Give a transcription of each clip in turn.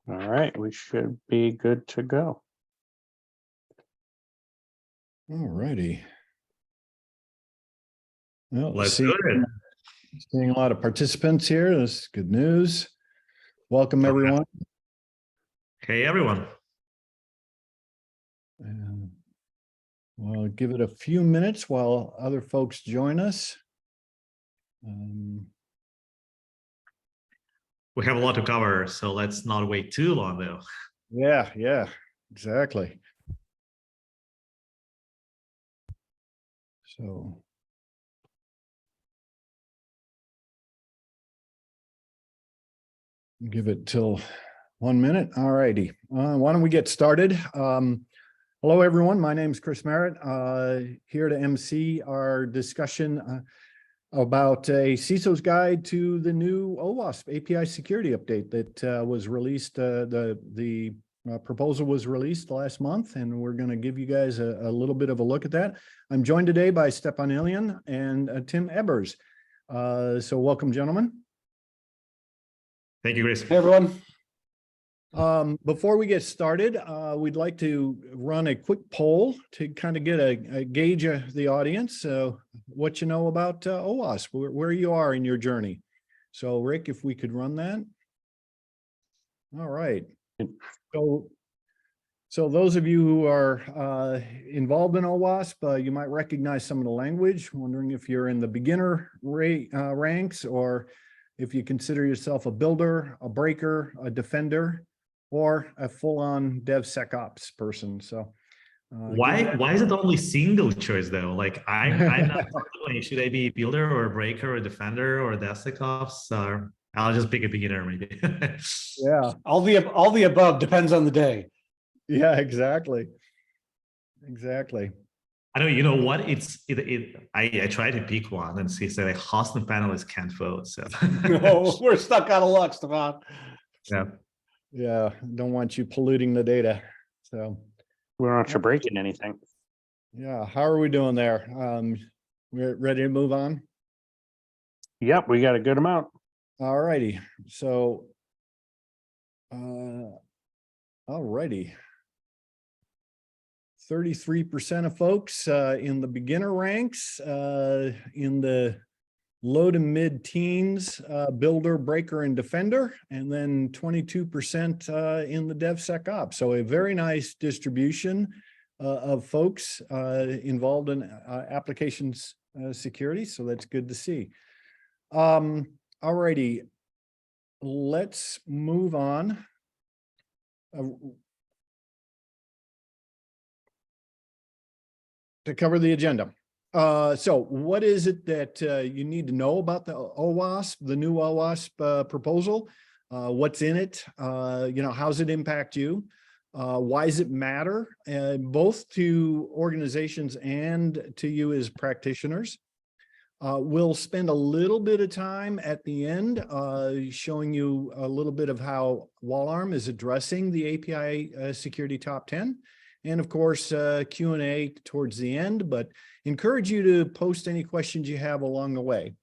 All right, we should be good to go. All righty. Well, Let's do it. seeing a lot of participants here. That's good news. Welcome, everyone. Hey, everyone. We'll give it a few minutes while other folks join us. We have a lot to cover, so let's not wait too long, though. Yeah, exactly. So. Give it till 1 minute. All righty. Why don't we get started? Hello, everyone. My name is Chris Merritt, here to MC our discussion about a CISO's guide to the new OWASP API security update that was released. The proposal was released last month, and we're going to give you guys a little bit of a look at that. I'm joined today by Stepan Ilyin and Tim Ebers. So welcome, gentlemen. Thank you, Chris. Hey, everyone. Before we get started, we'd like to run a quick poll to kind of get a gauge of the audience, what you know about OWASP, where you are in your journey. So, Rick, if we could run that. All right. So those of you who are involved in OWASP, you might recognize some of the language. Wondering if you're in the beginner ranks, or if you consider yourself a builder, a breaker, a defender, or a full-on DevSecOps person. So why is it only single choice though? Like I'm not talking, should I be a builder or a breaker or a defender or a DevSecOps? Or I'll just pick a beginner maybe. Yeah, All the above, depends on the day. yeah, exactly. I know, you know what? I try to pick one and see, say, like host and panelists can't vote. So No, we're stuck out of luck, Stefan. Yeah, don't want you polluting the data. So We don't want you breaking anything. yeah, how are we doing there? We're ready to move on? Yep, we got a good amount. All righty. So all righty. 33% of folks in the beginner ranks, in the low to mid teens, builder, breaker, and defender, and then 22% in the DevSecOps. So a very nice distribution of folks involved in applications security. So that's good to see. All righty, let's move on. To cover the agenda. So what is it that you need to know about the OWASP, the new OWASP proposal? What's in it? How does it impact you? Why does it matter? Both to organizations and to you as practitioners. We'll spend a little bit of time at the end showing you a little bit of how Wallarm is addressing the API Security Top 10. And of course, Q&A towards the end, but encourage you to post any questions you have along the way.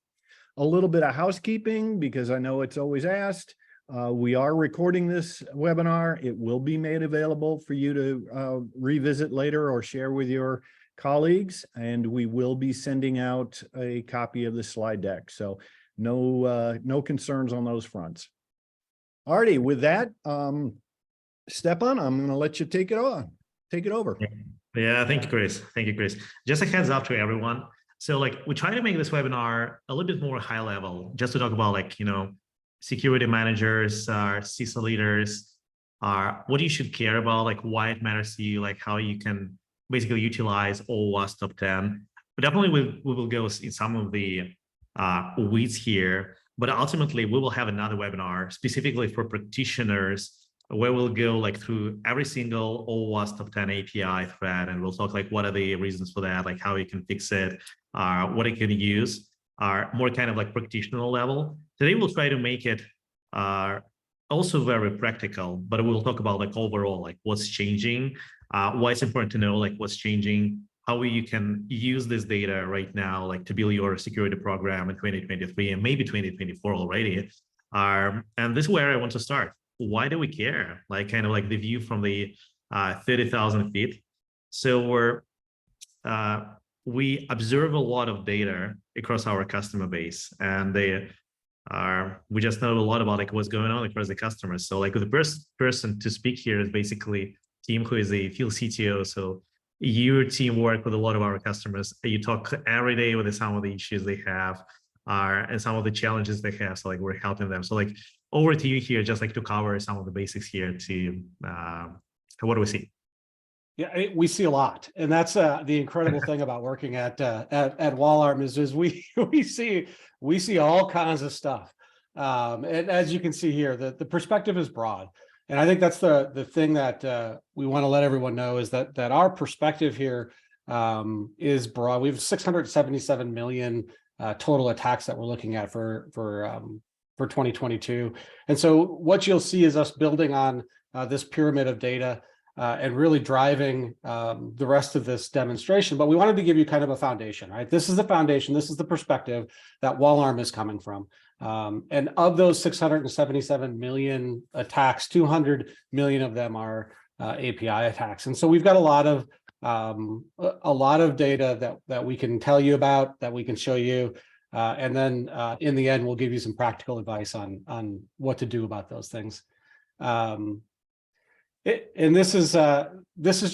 A little bit of housekeeping, because I know it's always asked. We are recording this webinar. It will be made available for you to revisit later or share with your colleagues, and we will be sending out a copy of the slide deck. So no concerns on those fronts. Alrighty, with that, Stepan, I'm going to let you take it on. Take it over. Yeah, thank you, Chris. Thank you, Chris. Just a heads up to everyone. So we try to make this webinar a little bit more high level, just to talk about security managers, CISO leaders, what you should care about, why it matters to you, how you can basically utilize OWASP Top 10. But definitely we will go in some of the weeds here, but ultimately we will have another webinar specifically for practitioners where we'll go through every single OWASP Top 10 API threat, and we'll talk what are the reasons for that, how you can fix it, what it can use, more kind of practitioner level. Today we'll try to make it also very practical, but we'll talk about overall what's changing, why it's important to know what's changing, how you can use this data right now to build your security program in 2023 and maybe 2024 already. And this is where I want to start. why do we care? Like kind of like the view from the 30,000 feet. So we observe a lot of data across our customer base, and we just know a lot about like what's going on across the customers. So like the first person to speak here is basically Tim, who is the field CTO. So your team work with a lot of our customers. You talk every day with some of the issues they have and some of the challenges they have. So like we're helping them. So like over to you here, just like to cover some of the basics here to what do we see? Yeah, we see a lot, and that's the incredible thing about working at Wallarm is we see all kinds of stuff, and as you can see here, the perspective is broad, and I think that's the thing that we want to let everyone know is that our perspective here is broad. We have 677 million total attacks that we're looking at for 2022, and so what you'll see is us building on this pyramid of data. And really driving the rest of this demonstration. But we wanted to give you kind of a foundation, right? This is the foundation. This is the perspective that Wallarm is coming from. And of those 677 million attacks, 200 million of them are API attacks. And so we've got a lot of data that we can tell you about, that we can show you. And then in the end, we'll give you some practical advice on what to do about those things. And this is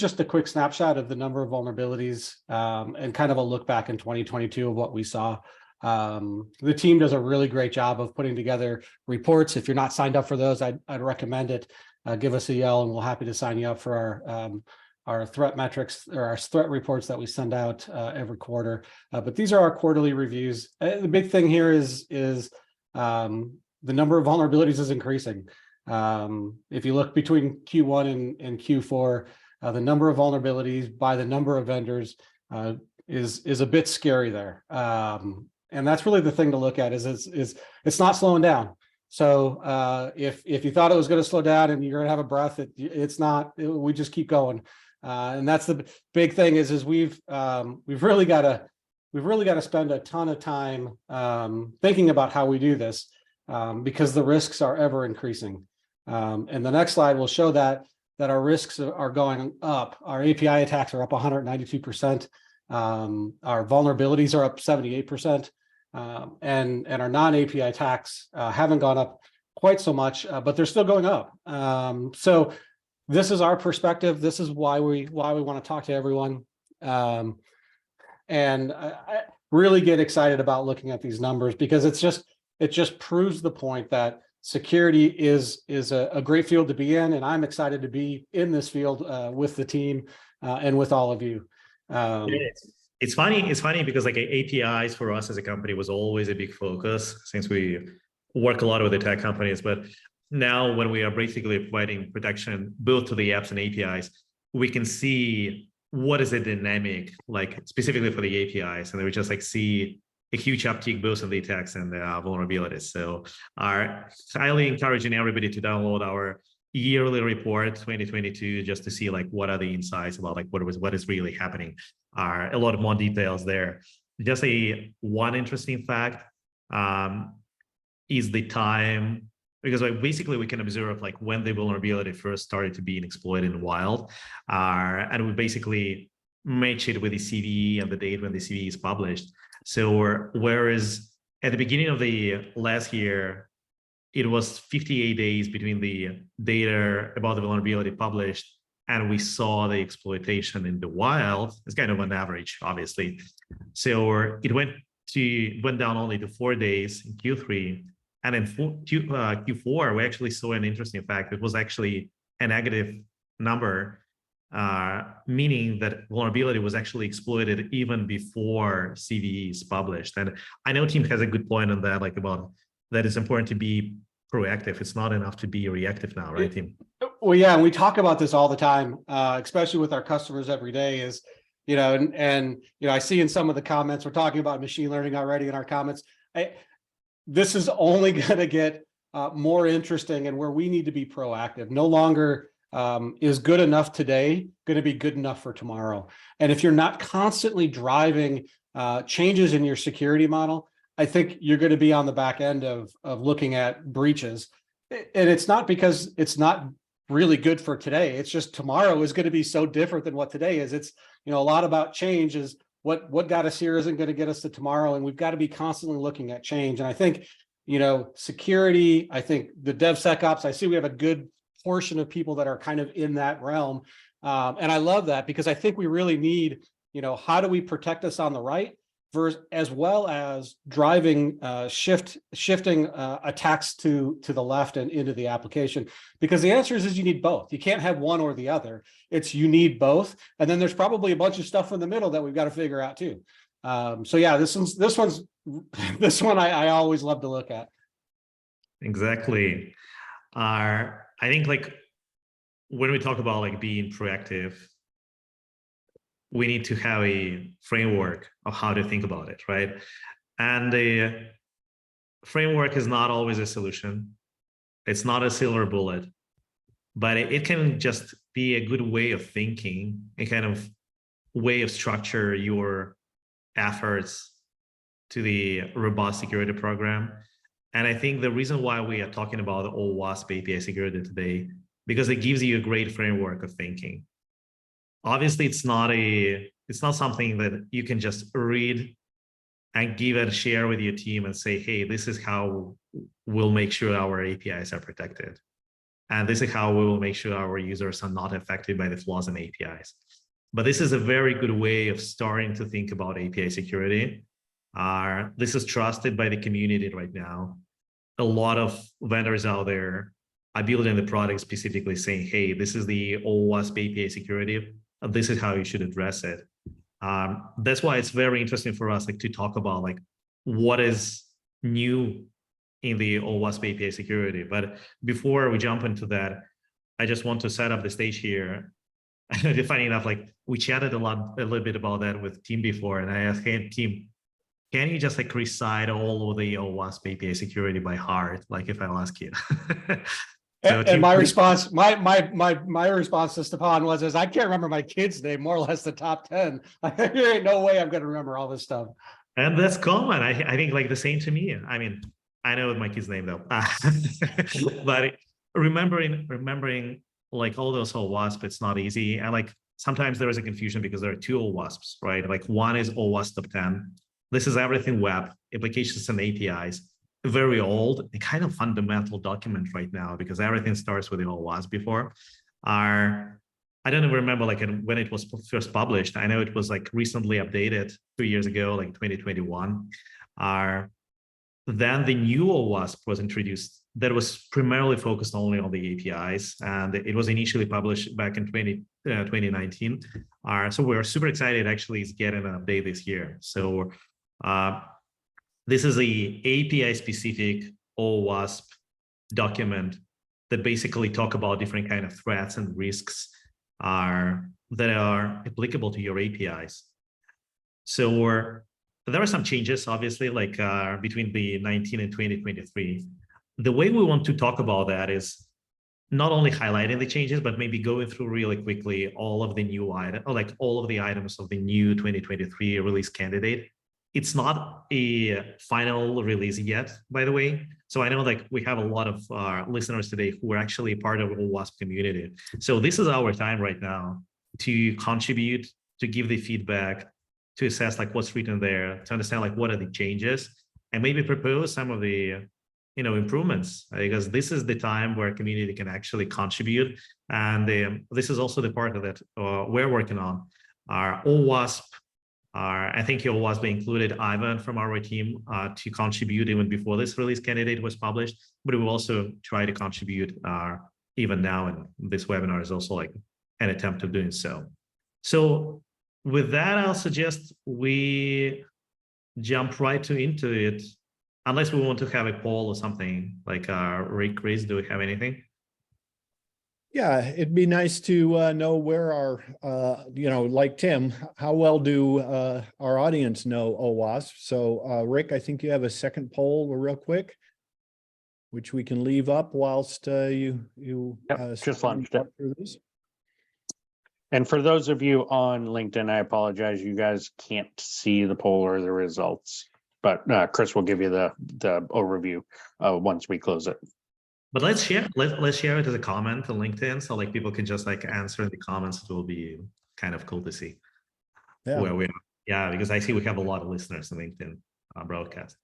just a quick snapshot of the number of vulnerabilities and kind of a look back in 2022 of what we saw. The team does a really great job of putting together reports. If you're not signed up for those, I'd recommend it. Give us a yell, and we're happy to sign you up for our threat metrics or our threat reports that we send out every quarter. But these are our quarterly reviews. The big thing here is the number of vulnerabilities is increasing. If you look between Q1 and Q4, the number of vulnerabilities by the number of vendors is a bit scary there. And that's really the thing to look at is it's not slowing down. So if you thought it was going to slow down and you're going to have a breath, it's not. We just keep going. And that's the big thing is we've really got to spend a ton of time thinking about how we do this because the risks are ever increasing. And the next slide will show that our risks are going up. Our API attacks are up 192%. Our vulnerabilities are up 78%. And our non-API attacks haven't gone up quite so much, but they're still going up. So this is our perspective. This is why we want to talk to everyone. And I really get excited about looking at these numbers because it just proves the point that security is a great field to be in, and I'm excited to be in this field with the team and with all of you. It's funny because like APIs for us as a company was always a big focus since we work a lot with the tech companies. But now when we are basically providing protection both to the apps and APIs, we can see what is the dynamic like specifically for the APIs, and then we just like see a huge uptick both in the attacks and the vulnerabilities. So are highly encouraging everybody to download our yearly report 2022 just to see like what are the insights about like what is really happening. A lot of more details there. Just one interesting fact is the time, because like basically we can observe like when the vulnerability first started to be exploited in wild, and we basically match it with the CVE and the date when the CVE is published. So whereas at the beginning of the last year, it was 58 days between the data about the vulnerability published and we saw the exploitation in the wild. It's kind of an average, obviously. So it went down only to 4 days in Q3. And in Q4, we actually saw an interesting fact. It was actually a negative number, meaning that vulnerability was actually exploited even before CVE is published. And I know Tim has a good point on that, like about that it's important to be proactive. It's not enough to be reactive now, right, Tim? Well, yeah, and we talk about this all the time, especially with our customers every day is, and I see in some of the comments, we're talking about machine learning already in our comments. This is only going to get more interesting and where we need to be proactive. No longer is good enough today going to be good enough for tomorrow. And if you're not constantly driving changes in your security model, I think you're going to be on the back end of looking at breaches. And it's not because it's not really good for today. It's just tomorrow is going to be so different than what today is. It's, a lot about change is what got us here isn't going to get us to tomorrow. And we've got to be constantly looking at change. And I think, security, I think the DevSecOps, I see we have a good portion of people that are kind of in that realm. And I love that because I think we really need, how do we protect us on the right versus as well as driving shifting attacks to the left and into the application, because the answer is you need both. You can't have one or the other. It's you need both, and then there's probably a bunch of stuff in the middle that we've got to figure out too. So yeah, this one I always love to look at. Exactly. I think like when we talk about like being proactive, we need to have a framework of how to think about it, right? And the framework is not always a solution. It's not a silver bullet, but it can just be a good way of thinking, a kind of way of structure your efforts to the robust security program. And I think the reason why we are talking about the OWASP API security today, because it gives you a great framework of thinking. Obviously, it's not something that you can just read and give it, share with your team and say, hey, this is how we'll make sure our APIs are protected. And this is how we will make sure our users are not affected by the flaws in APIs. But this is a very good way of starting to think about API security. This is trusted by the community right now. A lot of vendors out there are building the product specifically saying, hey, this is the OWASP API security. This is how you should address it. That's why it's very interesting for us to talk about what is new in the OWASP API security. But before we jump into that, I just want to set up the stage here. Funny enough, we chatted a little bit about that with Tim before, and I asked, hey, Tim, can you just recite all of the OWASP API security by heart, if I'll ask you? So and my response, my response to Stepan was, I can't remember my kid's name, more or less the top 10. There ain't no way I'm going to remember all this stuff. And that's common. I think the same to me. I mean, I know my kid's name though, but remembering all those OWASP, it's not easy. And sometimes there is a confusion because there are two OWASPs, right? One is OWASP Top-10. This is everything web, applications and APIs. Very old, a kind of fundamental document right now because everything starts with the OWASP before. I don't even remember when it was first published. I know it was recently updated 2 years ago, 2021. Then the new OWASP was introduced that was primarily focused only on the APIs, and it was initially published back in 2019. So we're super excited actually is getting an update this year. So this is a API-specific OWASP document that basically talk about different kind of threats and risks that are applicable to your APIs. So there are some changes, obviously, between the 19 and 2023. The way we want to talk about that is not only highlighting the changes, but maybe going through really quickly all of the new items, all of the items of the new 2023 release candidate. It's not a final release yet, by the way. So I know we have a lot of listeners today who are actually part of the OWASP community. So this is our time right now to contribute, to give the feedback, to assess what's written there, to understand what are the changes, and maybe propose some of the improvements, because this is the time where community can actually contribute. And this is also the part of that we're working on. Our OWASP, I think OWASP included Ivan from our team to contribute even before this release candidate was published, but we will also try to contribute even now, and this webinar is also an attempt of doing so. So with that, I'll suggest we jump right into it, unless we want to have a poll or something Rick, Chris, do we have anything? Yeah, it'd be nice to know where our, like Tim, how well do our audience know OWASP? So Rick, I think you have a second poll real quick, which we can leave up whilst you just launched it. And for those of you on LinkedIn, I apologize, you guys can't see the poll or the results, but Chris will give you the overview once we close it. But let's share it as a comment on LinkedIn, so like people can just like answer in the comments. It will be kind of cool to see where we are. Yeah, because I see we have a lot of listeners on LinkedIn broadcast.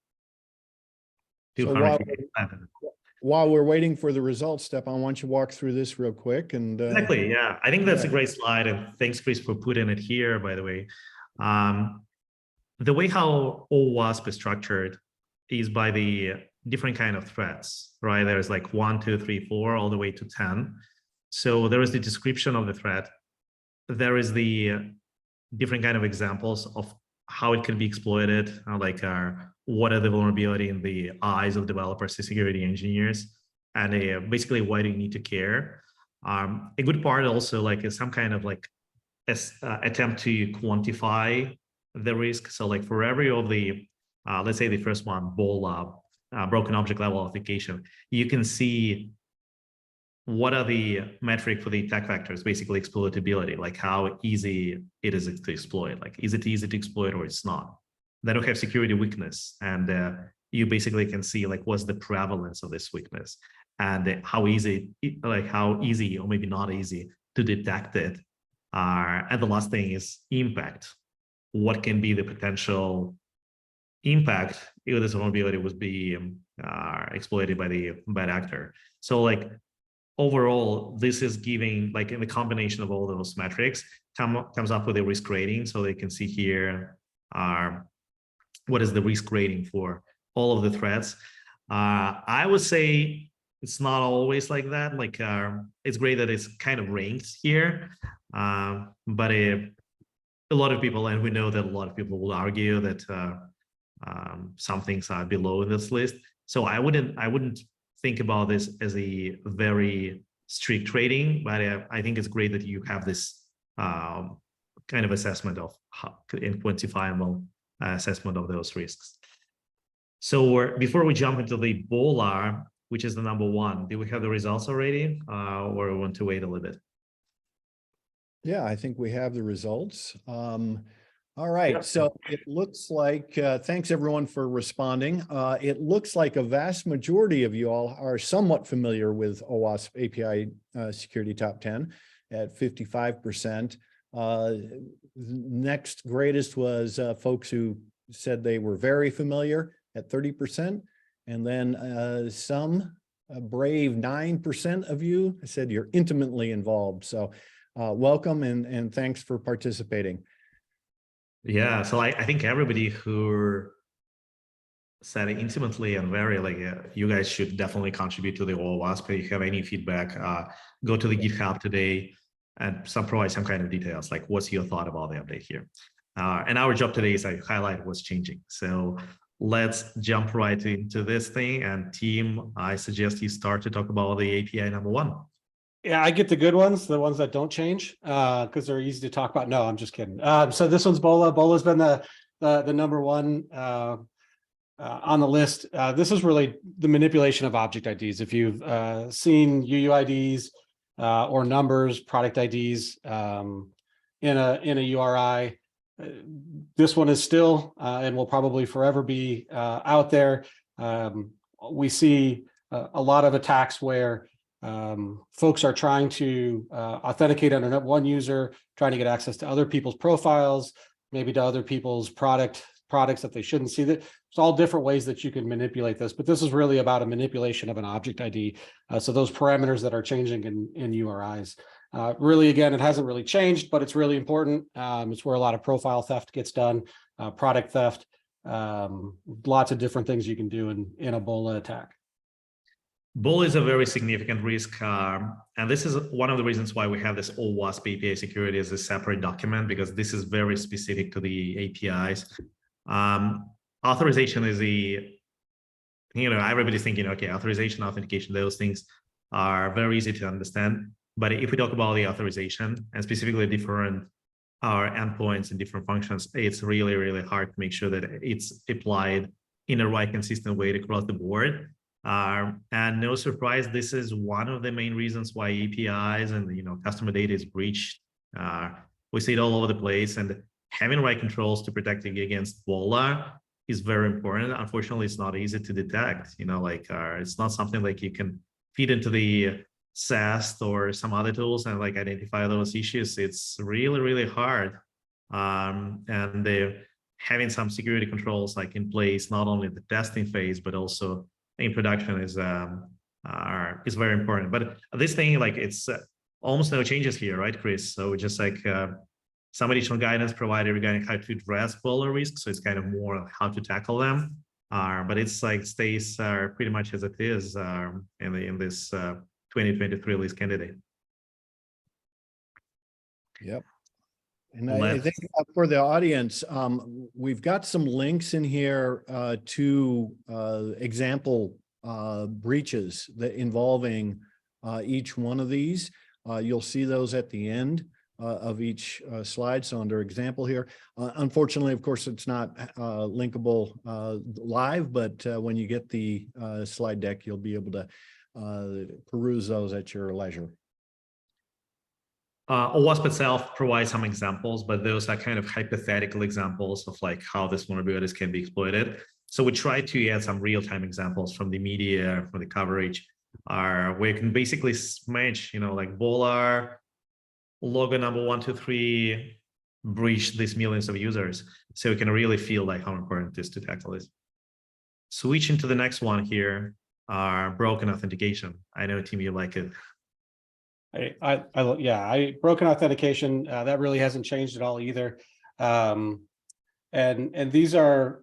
So while we're waiting for the results, Stepan, why don't you walk through this real quick? And exactly, yeah, I think that's a great slide, and thanks, Chris, for putting it here. By the way, the way how OWASP is structured is by the different kind of threats, right? There's like 1, 2, 3, 4, all the way to 10. So there is the description of the threat. There is the different kind of examples of how it can be exploited, what are the vulnerability in the eyes of developers and security engineers, and basically why do you need to care. A good part also like is some kind of like attempt to quantify the risk. So like for every of the, let's say the first one, BOLA, broken object level authentication, you can see what are the metric for the attack vectors, basically exploitability, like how easy it is to exploit, like is it easy to exploit or it's not. Then we have security weakness, and you basically can see like what's the prevalence of this weakness and how easy or maybe not easy to detect it. And the last thing is impact. What can be the potential impact if this vulnerability was being exploited by the bad actor? So like overall, this is giving, like in the combination of all those metrics, comes up with a risk rating. So they can see here what is the risk rating for all of the threats. I would say it's not always like that. Like it's great that it's kind of ranked here, but a lot of people, and we know that a lot of people will argue that some things are below in this list. So I wouldn't think about this as a very strict rating, but I think it's great that you have this kind of assessment of quantifiable assessment of those risks. So before we jump into the BOLA, which is the number 1, do we have the results already, or we want to wait a little bit? Yeah, I think we have the results. All right, so it looks like, thanks everyone for responding. It looks like a vast majority of you all are somewhat familiar with OWASP API Security Top 10 at 55%. Next greatest was folks who said they were very familiar at 30%. And then some brave 9% of you said you're intimately involved. So welcome and thanks for participating. Yeah, so I think everybody who said intimately and very, like, you guys should definitely contribute to the OWASP. If you have any feedback, go to the GitHub today and provide some kind of details, like what's your thought about the update here. And our job today is to highlight what's changing. So let's jump right into this thing. And team, I suggest you start to talk about the API number 1. Yeah, I get the good ones, the ones that don't change, because they're easy to talk about. No, I'm just kidding. So this one's BOLA. BOLA's been the number 1 on the list. This is really the manipulation of object IDs. If you've seen UUIDs or numbers, product IDs in a URI, this one is still and will probably forever be out there. We see a lot of attacks where folks are trying to authenticate under one user, trying to get access to other people's profiles, maybe to other people's products that they shouldn't see. That it's all different ways that you can manipulate this, but this is really about a manipulation of an object ID. So those parameters that are changing in URIs. Really, again, it hasn't really changed, but it's really important. It's where a lot of profile theft gets done, product theft, lots of different things you can do in a BOLA attack. BOLA is a very significant risk, and this is one of the reasons why we have this OWASP API security as a separate document, because this is very specific to the APIs. Authorization is everybody's thinking, okay, authorization, authentication, those things are very easy to understand. But if we talk about the authorization and specifically different endpoints and different functions, it's really, really hard to make sure that it's applied in a right, consistent way across the board. And no surprise, this is one of the main reasons why APIs and customer data is breached. We see it all over the place, and having right controls to protect against BOLA is very important. Unfortunately, it's not easy to detect. It's not something like you can feed into the SAST or some other tools and like identify those issues, it's really, really hard. And they're having some security controls like in place, not only the testing phase, but also in production is very important. But this thing, like it's almost no changes here, right, Chris? So just like some additional guidance provided regarding how to address boiler risks. So it's kind of more how to tackle them. But it's like stays pretty much as it is in this 2023 release candidate. Yep. And I think for the audience, we've got some links in here to example breaches that involving each one of these. You'll see those at the end of each slide. So under example here, unfortunately, of course, it's not linkable live, but when you get the slide deck, you'll be able to peruse those at your leisure. OWASP itself provides some examples, but those are kind of hypothetical examples of like how this vulnerabilities can be exploited. So we try to add some real-time examples from the media, from the coverage, where you can basically match, you know, like Volar, logo number 123, breach these millions of users. So you can really feel like how important it is to tackle this. Switching to the next one here, broken authentication. I know, Tim, you like it. Broken authentication, that really hasn't changed at all either. And these are,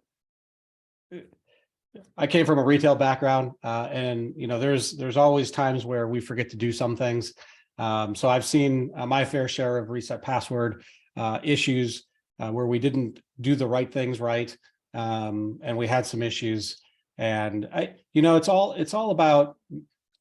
I came from a retail background, and you know, there's always times where we forget to do some things. So I've seen my fair share of reset password issues where we didn't do the right things right, and we had some issues. And it's all about,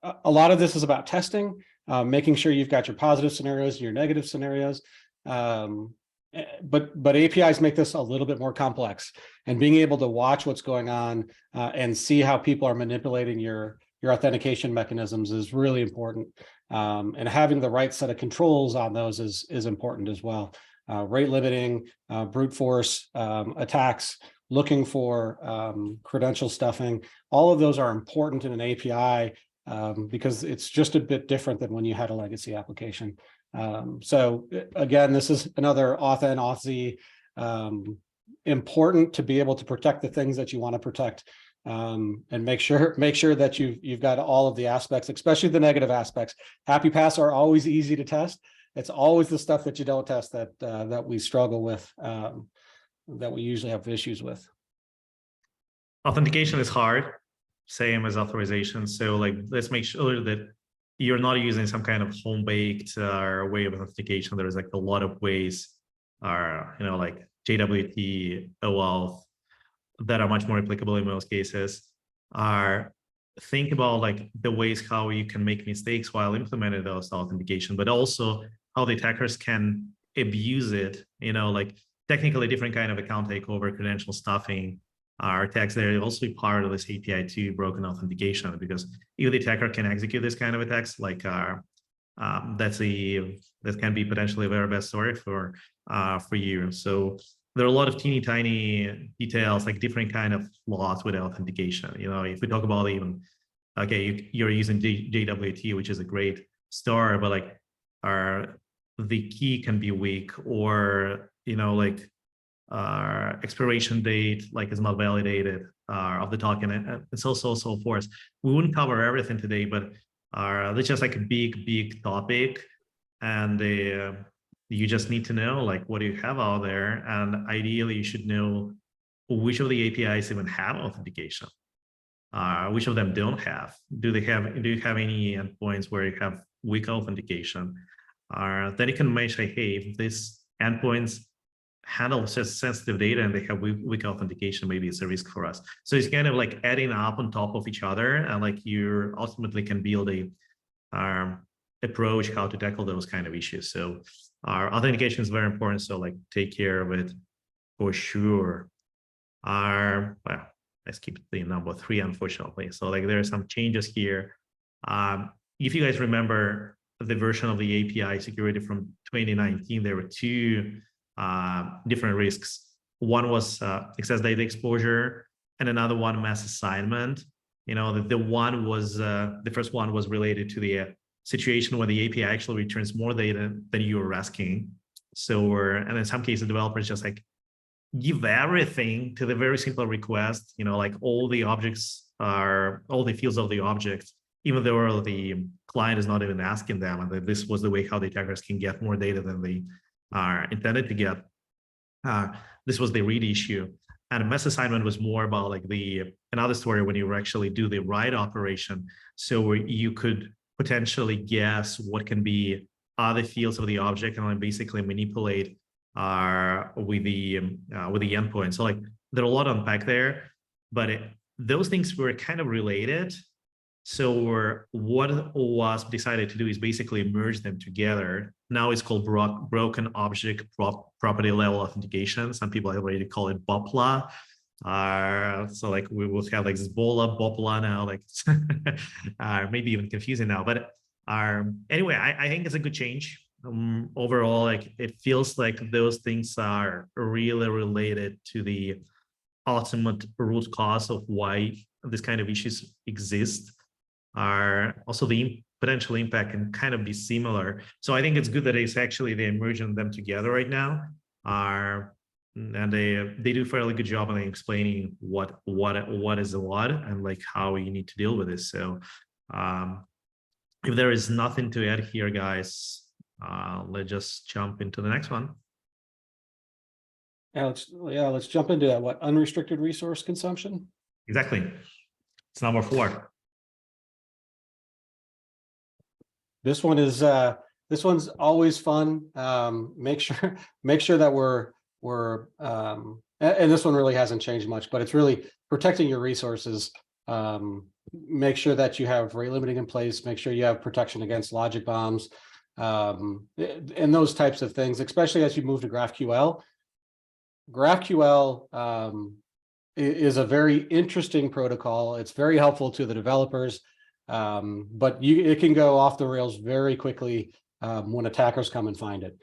a lot of this is about testing. Making sure you've got your positive scenarios and your negative scenarios. But APIs make this a little bit more complex, and being able to watch what's going on and see how people are manipulating your authentication mechanisms is really important. And having the right set of controls on those is important as well. Rate limiting, brute force attacks, looking for credential stuffing, all of those are important in an API. Because it's just a bit different than when you had a legacy application. So again, this is another auth-in, auth-z, important to be able to protect the things that you want to protect, and make sure that you've got all of the aspects, especially the negative aspects. Happy paths are always easy to test. It's always the stuff that you don't test that we struggle with, that we usually have issues with. Authentication is hard. Same as authorization. So like, let's make sure that you're not using some kind of home-baked way of authentication. There's like a lot of ways, like JWT, OAuth, that are much more applicable in most cases. Think about like the ways how you can make mistakes while implementing those authentication, but also how the attackers can abuse it. Like technically different kind of account takeover, credential stuffing, attacks there are also part of this API 2 broken authentication, because if the attacker can execute this kind of attacks, like that can be potentially a very bad story for you. So there are a lot of teeny tiny details, like different kind of flaws with authentication. If we talk about even, okay, you're using JWT, which is a great start, but like the key can be weak, or expiration date is not validated of the token, and so forth. We wouldn't cover everything today, but that's just like a big topic, and you just need to know what do you have out there, and ideally you should know which of the APIs even have authentication, which of them don't have. Do you have any endpoints where you have weak authentication? Then you can mention, hey, if these endpoints handle sensitive data and they have weak authentication, maybe it's a risk for us. So it's kind of like adding up on top of each other, and you ultimately can build a approach how to tackle those kind of issues. So our authentication is very important, so take care of it for sure. Well, let's keep the number 3, unfortunately. So there are some changes here. If you guys remember the version of the API security from 2019, there were 2 different risks. One was excess data exposure, and another one, mass assignment. the one was the first one was related to the situation where the API actually returns more data than you were asking. So, and in some cases, developers just like give everything to the very simple request, like all the objects are, all the fields of the object, even though the client is not even asking them, and that this was the way how the attackers can get more data than they are intended to get. This was the read issue. And a mess assignment was more about like another story when you actually do the write operation. So you could potentially guess what can be other fields of the object and then basically manipulate with the endpoint. So like there are a lot to unpack there, but those things were kind of related. So what OWASP decided to do is basically merge them together. Now it's called broken object property level authentication. Some people already call it BOPLA. So like we will have like Zbola, BOPLA now, like maybe even confusing now. But anyway, I think it's a good change. Overall, like it feels like those things are really related to the ultimate root cause of why this kind of issues exist. Also the potential impact can kind of be similar. So I think it's good that it's actually they're merging them together right now. And they do a fairly good job on explaining what is what and like how you need to deal with this. So if there is nothing to add here, guys, let's just jump into the next one. Let's jump into that. What, unrestricted resource consumption? Exactly. It's number 4. This one is this one's always fun. Make sure that we're and this one really hasn't changed much, but it's really protecting your resources. Make sure that you have rate limiting in place. Make sure you have protection against logic bombs, and those types of things, especially as you move to GraphQL. GraphQL is a very interesting protocol. It's very helpful to the developers, but it can go off the rails very quickly when attackers come and find it.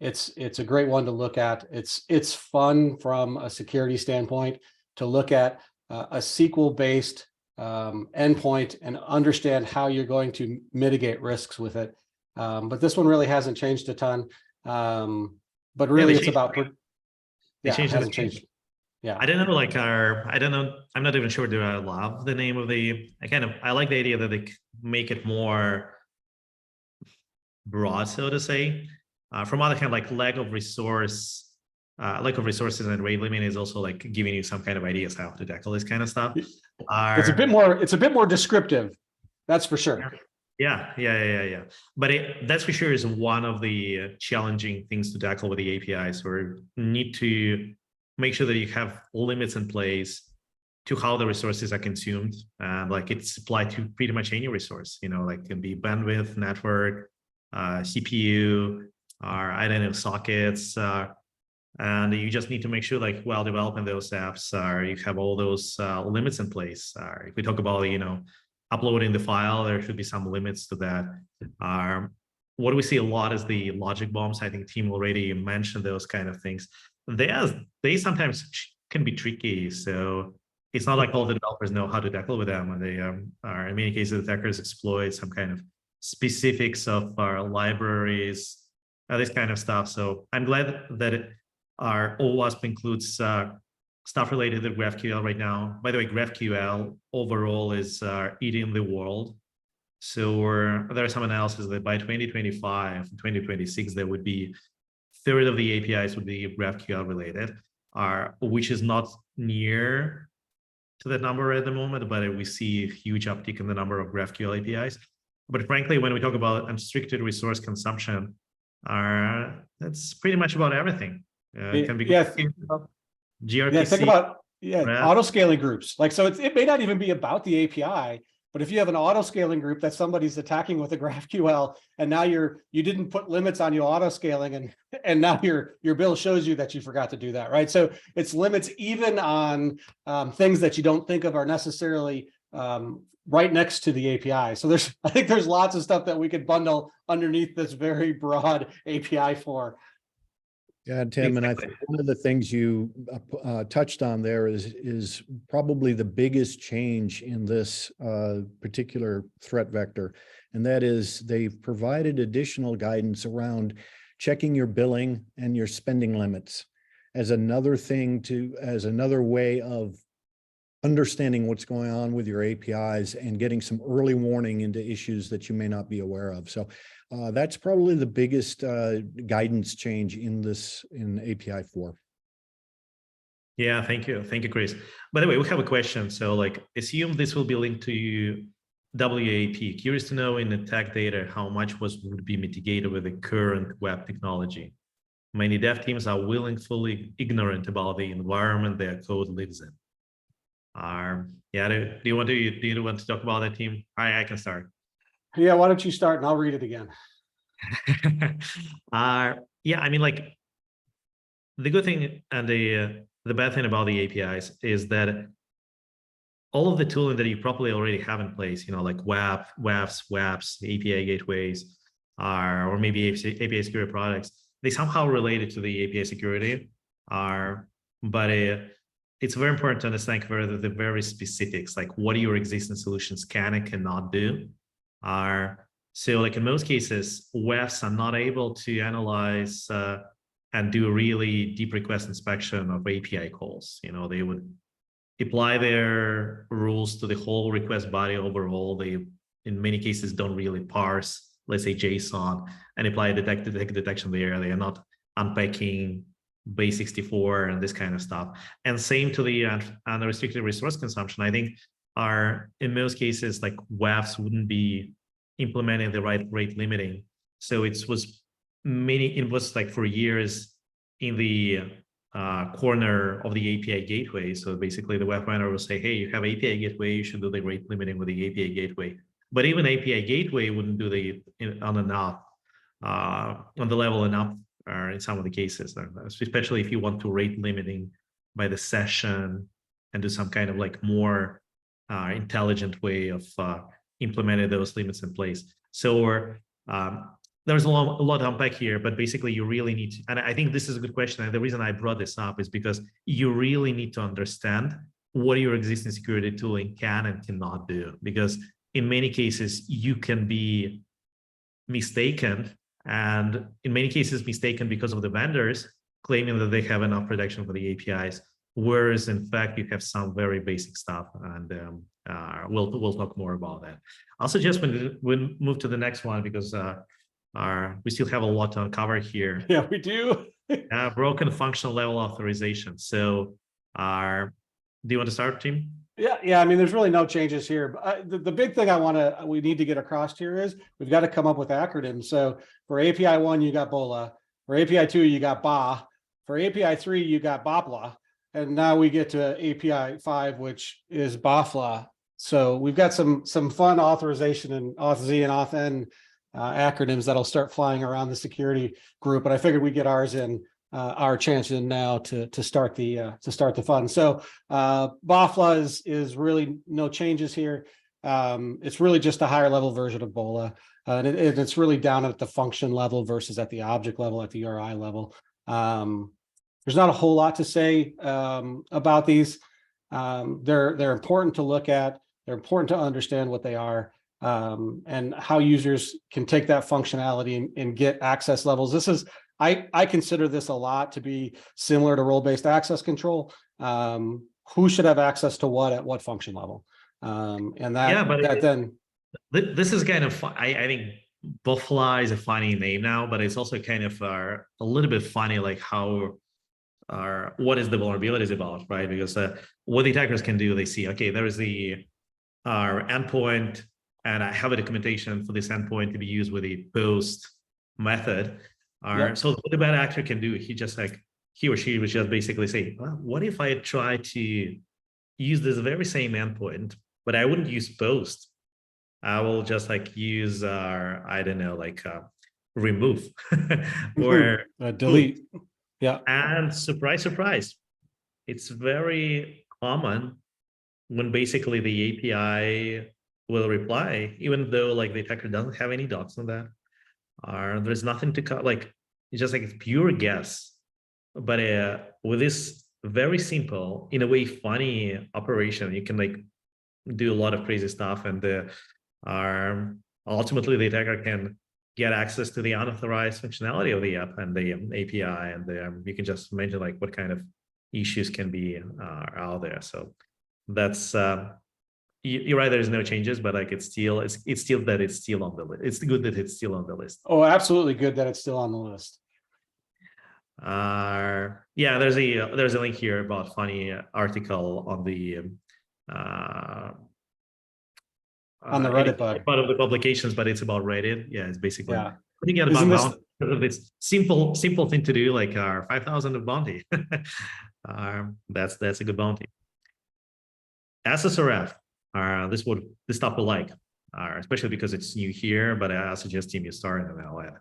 It's a great one to look at. It's fun from a security standpoint to look at a SQL-based endpoint and understand how you're going to mitigate risks with it. But this one really hasn't changed a ton. But really, it's about it hasn't changed. Yeah, I don't know, like I don't know. I'm not even sure. Do I love the name of the? I like the idea that they make it more broad, so to say. From other kind, like lack of resources and rate limit is also like giving you some kind of ideas how to tackle this kind of stuff. It's a bit more descriptive, that's for sure. Yeah. But that's for sure is one of the challenging things to tackle with the APIs, where you need to make sure that you have limits in place to how the resources are consumed. Like it's applied to pretty much any resource, like it can be bandwidth, network, CPU, or I don't know, sockets. And you just need to make sure, like, while developing those apps, you have all those limits in place. If we talk about, uploading the file, there should be some limits to that. What we see a lot is the logic bombs. I think Tim already mentioned those kind of things. They sometimes can be tricky. So it's not like all the developers know how to tackle with them. And they are, in many cases, attackers exploit some kind of specifics of our libraries, this kind of stuff. So I'm glad that our OWASP includes stuff related to GraphQL right now. By the way, GraphQL overall is eating the world. So there are some analysis that by 2025, 2026, there would be a third of the APIs would be GraphQL related, which is not near to that number at the moment, but we see a huge uptick in the number of GraphQL APIs. But frankly, when we talk about unrestricted resource consumption, that's pretty much about everything. It can be gRPC. Yeah, think about auto scaling groups. Like, so it may not even be about the API, but if you have an auto scaling group that somebody's attacking with a GraphQL, and now you didn't put limits on your auto scaling, and now your bill shows you that you forgot to do that, right? So it's limits even on things that you don't think of are necessarily right next to the API. So I think there's lots of stuff that we could bundle underneath this very broad API for. Yeah, Tim, and I think one of the things you touched on there is probably the biggest change in this particular threat vector, and that is they've provided additional guidance around checking your billing and your spending limits as another way of understanding what's going on with your APIs and getting some early warning into issues that you may not be aware of. So that's probably the biggest guidance change in API 4. Yeah, thank you, Chris. By the way, we have a question. So, like, assume this will be linked to WAP. Curious to know in attack data how much would be mitigated with the current web technology. Many dev teams are willfully ignorant about the environment their code lives in. Yeah, do you want to talk about that, team? I can start. Yeah, why don't you start and I'll read it again. Yeah, I mean, like, the good thing and the bad thing about the APIs is that all of the tooling that you probably already have in place, you know, like WAFs, API gateways, or maybe API security products, they somehow related to the API security, but it's very important to understand further the very specifics, like what your existing solutions can and cannot do. So, like, in most cases, WAFs are not able to analyze and do really deep request inspection of API calls. You know, they would apply their rules to the whole request body overall. They, in many cases, don't really parse, let's say, JSON and apply detect detection there. They are not unpacking base 64 and this kind of stuff. And same to the unrestricted resource consumption. I think in most cases, like, WAFs wouldn't be implementing the right rate limiting. So it was like for years in the corner of the API gateway. So basically the web manager will say, hey, you have API gateway, you should do the rate limiting with the API gateway. But even API gateway wouldn't do on the level enough in some of the cases, especially if you want to rate limiting by the session and do some kind of like more intelligent way of implementing those limits in place. So there's a lot to unpack here, but basically you really need to, and I think this is a good question. And the reason I brought this up is because you really need to understand what your existing security tooling can and cannot do. Because in many cases, you can be mistaken, and in many cases mistaken because of the vendors claiming that they have enough protection for the APIs, whereas in fact you have some very basic stuff, and we'll talk more about that. I'll suggest we move to the next one, because we still have a lot to uncover here. Yeah, we do. Broken functional level authorization. So do you want to start, Tim? Yeah. I mean, there's really no changes here. But the big thing we need to get across here is we've got to come up with acronyms. So for API 1, you got BOLA. For API 2, you got BA. For API 3, you got BOPLA. And now we get to API 5, which is BOFLA. So we've got some fun authorization and Auth-Z and Auth-N acronyms that'll start flying around the security group. But I figured we'd get our chance in now to start the fun. So BOFLA is really no changes here. It's really just a higher level version of BOLA, and it's really down at the function level versus at the object level, at the URI level. There's not a whole lot to say about these. They're important to look at. They're important to understand what they are, and how users can take that functionality and get access levels. I consider this a lot to be similar to role-based access control. Who should have access to what at what function level? This is kind of fun. I think BOFLA is a funny name now, but it's also kind of a little bit funny, like how what is the vulnerabilities about, right? Because what the attackers can do, they see, okay, there is the endpoint, and I have a documentation for this endpoint to be used with a post method. Yep. So what the bad actor can do, he or she would just basically say, well, what if I try to use this very same endpoint, but I wouldn't use post. I will just like use I don't know, like remove or delete. Yeah. And surprise, surprise, it's very common when basically the API will reply, even though like the attacker doesn't have any docs on that. There's nothing to cut, like it's just like it's pure guess. but with this very simple, in a way funny operation, you can like do a lot of crazy stuff, and ultimately the attacker can get access to the unauthorized functionality of the app and the API, and you can just imagine like what kind of issues can be out there. So that's you're right. There's no changes, but like it's still on the list. It's good that it's still on the list. Oh, absolutely good that it's still on the list. Yeah, there's a link here about funny article on the Reddit bug. Part of the publications, but it's about Reddit. Yeah, it's basically putting out a Isn't bug bounty. This simple thing to do, like 5,000 of bounty. That's a good bounty. SSRF. This stuff will like, especially because it's new here. But I suggest you start and then I'll add.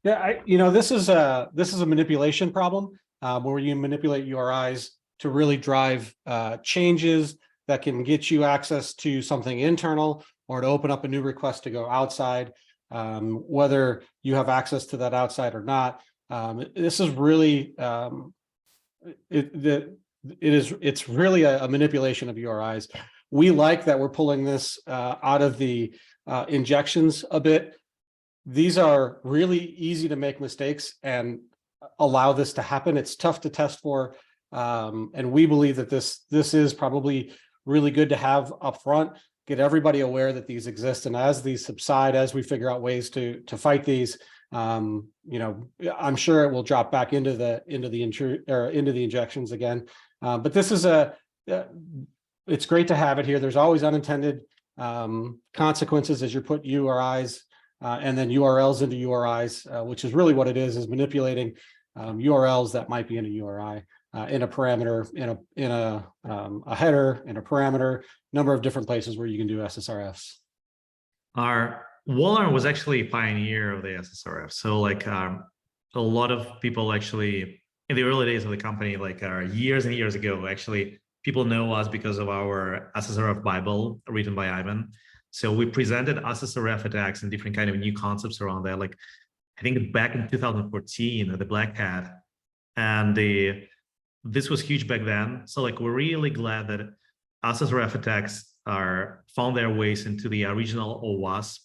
Yeah, this is a manipulation problem where you manipulate URIs to really drive changes that can get you access to something internal or to open up a new request to go outside, whether you have access to that outside or not. This is really it's really a manipulation of URIs. We like that we're pulling this out of the injections a bit. These are really easy to make mistakes and allow this to happen. It's tough to test for, and we believe that this is probably really good to have up front, get everybody aware that these exist, and as these subside, as we figure out ways to fight these, I'm sure it will drop back into the injections again. But this is it's great to have it here. There's always unintended consequences as you put URIs and then URLs into URIs, which is really what it is manipulating URLs that might be in a URI, in a parameter, in a header, in a parameter, number of different places where you can do SSRFs. Our Waller was actually a pioneer of the SSRF. So like a lot of people actually in the early days of the company, like years and years ago, actually people know us because of our SSRF Bible written by Ivan. So we presented SSRF attacks and different kind of new concepts around that. Like I think back in 2014, the Black Hat, and this was huge back then. So like we're really glad that SSRF attacks found their ways into the original OWASP.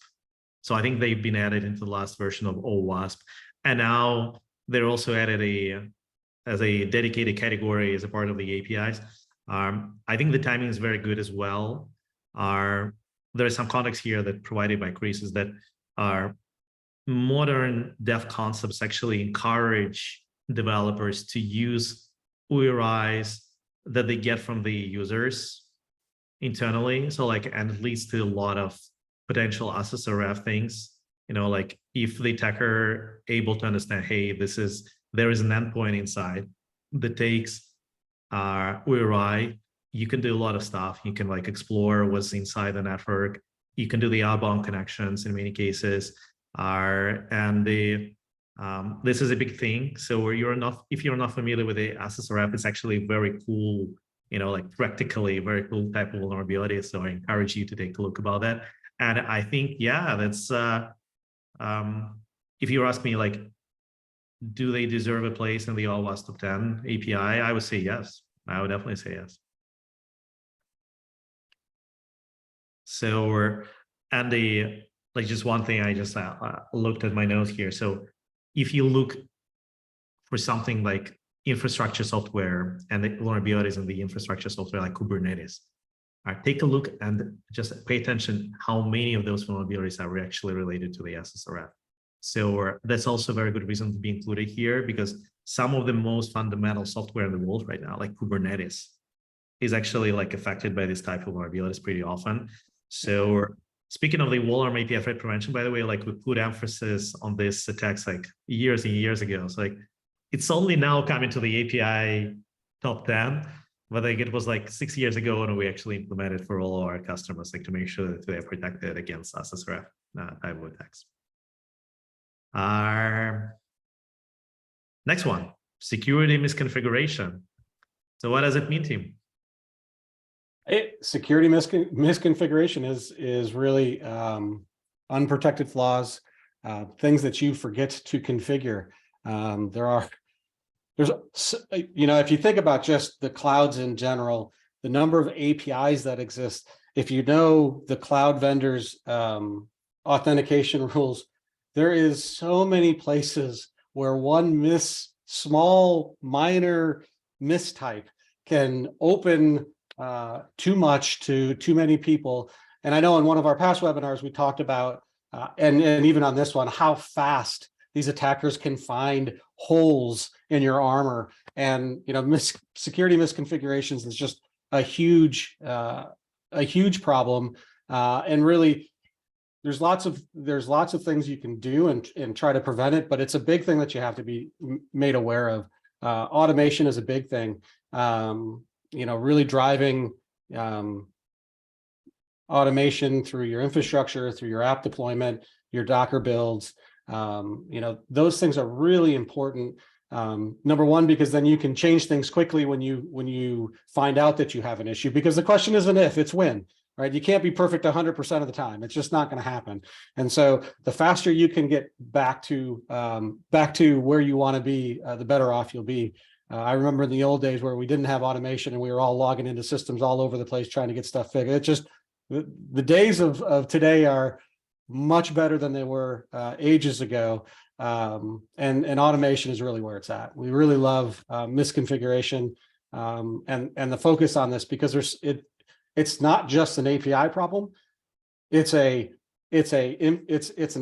So I think they've been added into the last version of OWASP, and now they're also added as a dedicated category as a part of the APIs. I think the timing is very good as well. There is some context here that provided by Chris is that our modern dev concepts actually encourage developers to use URIs that they get from the users internally. So like, and it leads to a lot of potential SSRF things, like if the attacker able to understand, hey, there is an endpoint inside that takes URI, you can do a lot of stuff. You can like explore what's inside the network. You can do the outbound connections in many cases. This is a big thing. So if you're not familiar with the SSRF, it's actually very cool, like practically very cool type of vulnerability. So I encourage you to take a look about that. And I think, yeah, that's if you ask me, like, do they deserve a place in the OWASP Top-10 API? I would say yes. I would definitely say yes. So, like just one thing, I just looked at my notes here. So if you look for something like infrastructure software and the vulnerabilities in the infrastructure software like Kubernetes, take a look and just pay attention how many of those vulnerabilities are actually related to the SSRF. So that's also a very good reason to be included here, because some of the most fundamental software in the world right now, like Kubernetes, is actually like affected by this type of vulnerabilities pretty often. So speaking of the Waller API threat prevention, by the way, like we put emphasis on this attacks like years and years ago. So like it's only now coming to the API Top-10, but like it was like 6 years ago when we actually implemented for all our customers, like to make sure that they're protected against SSRF type of attacks. Our next one, security misconfiguration. So what does it mean, team? Security misconfiguration is really unprotected flaws, things that you forget to configure. There are there's, if you think about just the clouds in general, the number of APIs that exist, if you know the cloud vendors' authentication rules, there is so many places where one small minor mistype can open too much to too many people. And I know in one of our past webinars, we talked about, and even on this one, how fast these attackers can find holes in your armor. And, security misconfigurations is just a huge problem. And really, there's lots of things you can do and try to prevent it, but it's a big thing that you have to be made aware of. Automation is a big thing. Really driving automation through your infrastructure, through your app deployment, your Docker builds. Those things are really important. Number one, because then you can change things quickly when you find out that you have an issue, because the question isn't if, it's when, right? You can't be perfect 100% of the time. It's just not going to happen. And so the faster you can get back to where you want to be, the better off you'll be. I remember in the old days where we didn't have automation and we were all logging into systems all over the place trying to get stuff fixed. It's just the days of today are much better than they were ages ago. And automation is really where it's at. We really love misconfiguration and the focus on this, because it's not just an API problem. It's an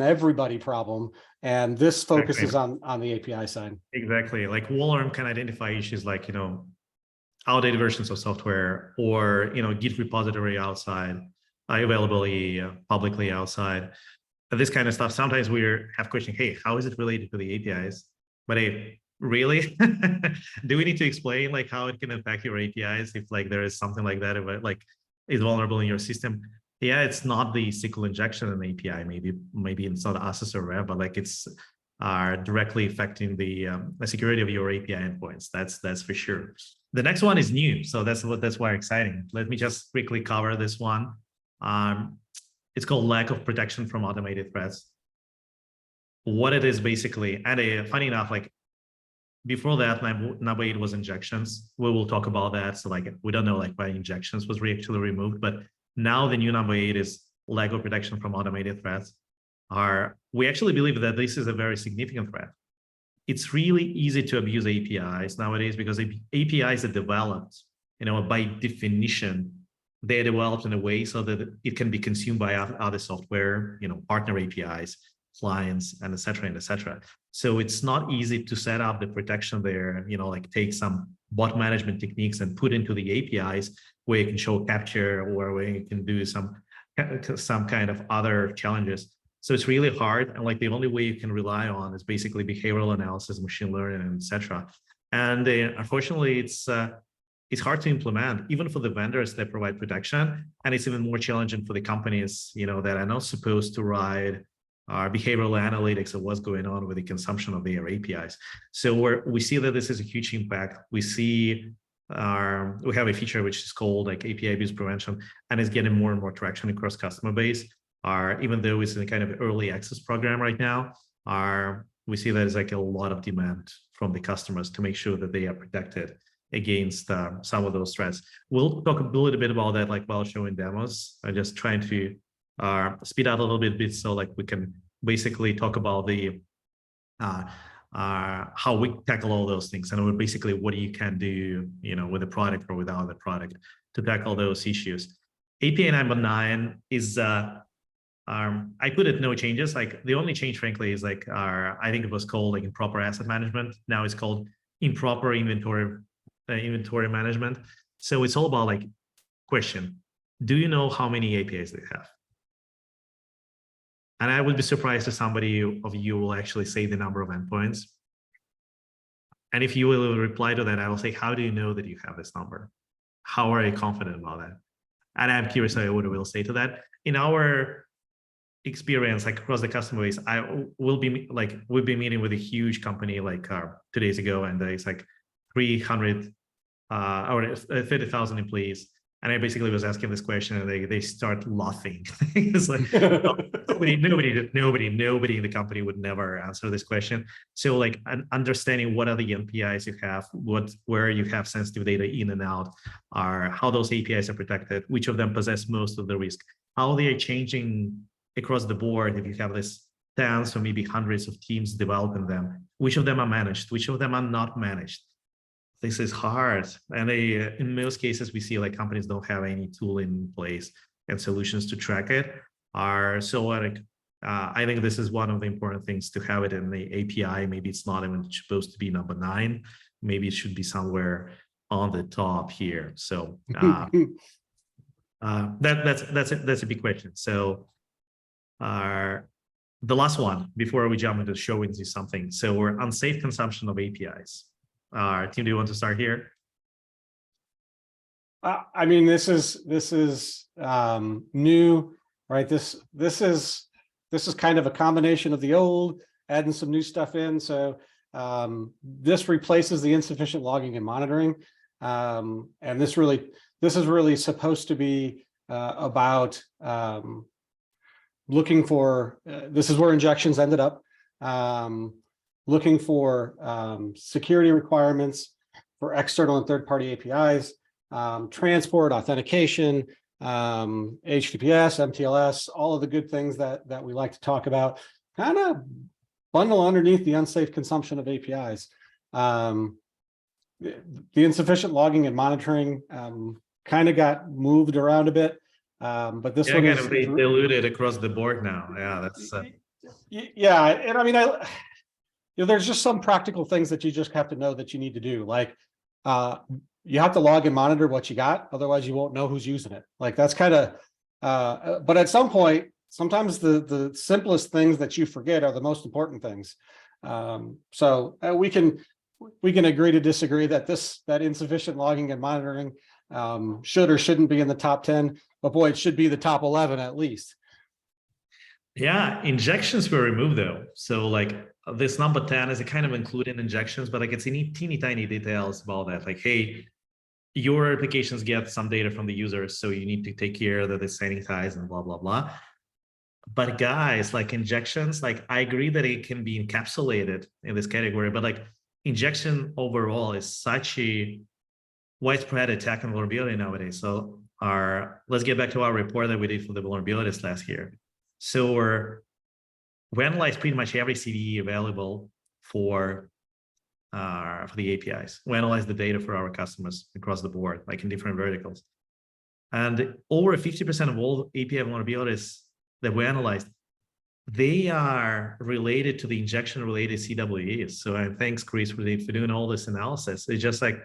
everybody problem. And this focuses on the API side. Exactly. Like Wallarm can identify issues like, outdated versions of software, or, Git repository outside, availability publicly outside, this kind of stuff. Sometimes we have questions, hey, how is it related to the APIs? But hey, really? Do we need to explain like how it can affect your APIs if like there is something like that, if it, like is vulnerable in your system? Yeah, it's not the SQL injection in the API. Maybe it's not us as a web, but like it's directly affecting the security of your API endpoints. That's for sure. The next one is new, so that's why exciting. Let me just quickly cover this one. It's called lack of protection from automated threats. What it is basically, and funny enough, like before that, number 8 was injections. We will talk about that. So like we don't know like why injections was actually removed, but now the new number 8 is lack of protection from automated threats. We actually believe that this is a very significant threat. It's really easy to abuse APIs nowadays because APIs are developed, by definition, they're developed in a way so that it can be consumed by other software, partner APIs, clients, and et cetera, and et cetera. So it's not easy to set up the protection there, like take some bot management techniques and put into the APIs where you can show capture or where you can do some kind of other challenges. So it's really hard. And like the only way you can rely on is basically behavioral analysis, machine learning, and et cetera. And unfortunately, it's hard to implement, even for the vendors that provide protection. And it's even more challenging for the companies, that are not supposed to ride our behavioral analytics of what's going on with the consumption of their APIs. So we see that this is a huge impact. We see we have a feature which is called like API abuse prevention, and it's getting more and more traction across customer base. Even though it's in a kind of early access program right now, we see that there's like a lot of demand from the customers to make sure that they are protected against some of those threats. We'll talk a little bit about that like while showing demos. I'm just trying to speed out a little bit so like we can basically talk about the how we tackle all those things, and basically what you can do, with the product or without the product to tackle those issues. API number 9 is I put it no changes. Like the only change, frankly, is like I think it was called like improper asset management. Now it's called improper inventory management. So it's all about like question: do you know how many APIs they have? And I would be surprised if somebody of you will actually say the number of endpoints. And if you will reply to that, I will say, how do you know that you have this number? How are you confident about that? And I'm curious what you will say to that. In our experience, like across the customer base, we'll be meeting with a huge company like 2 days ago, and it's like 300 or 30,000 employees. And I basically was asking this question, and they start laughing. It's like nobody in the company would never answer this question. So like understanding what are the NPIs you have, where you have sensitive data in and out, are how those APIs are protected, which of them possess most of the risk, how they are changing across the board. If you have this tens or maybe hundreds of teams developing them, which of them are managed, which of them are not managed. This is hard, and in most cases we see like companies don't have any tool in place and solutions to track it. So like I think this is one of the important things, to have it in the API. Maybe it's not even supposed to be number 9. Maybe it should be somewhere on the top here. So that's a big question. So the last one before we jump into showing you something. So we're unsafe consumption of APIs. Tim, do you want to start here? I mean, this is new, right? This is kind of a combination of the old, adding some new stuff in. So this replaces the insufficient logging and monitoring, and this is really supposed to be about looking for. This is where injections ended up. Looking for security requirements for external and third-party APIs, transport, authentication, HTTPS, MTLS, all of the good things that we like to talk about, kind of bundle underneath the unsafe consumption of APIs. The insufficient logging and monitoring kind of got moved around a bit, but this one is diluted across the board now. Yeah, that's yeah, and I mean, there's just some practical things that you just have to know that you need to do. Like you have to log and monitor what you got, otherwise you won't know who's using it. Like that's kind of, but at some point, sometimes the simplest things that you forget are the most important things. So we can agree to disagree that that insufficient logging and monitoring should or shouldn't be in the top 10, but boy, it should be the top 11 at least. Yeah, injections were removed though. So like this number 10 is a kind of including injections, but like it's teeny tiny details about that. Like, hey, your applications get some data from the users, so you need to take care that it's sanitized and blah, blah, blah. But guys, like injections, like I agree that it can be encapsulated in this category, but like injection overall is such a widespread attack and vulnerability nowadays. So let's get back to our report that we did for the vulnerabilities last year. So we analyzed pretty much every CVE available for the APIs. We analyzed the data for our customers across the board, like in different verticals. And over 50% of all API vulnerabilities that we analyzed, they are related to the injection-related CWEs. So thanks, Chris, for doing all this analysis. It's just like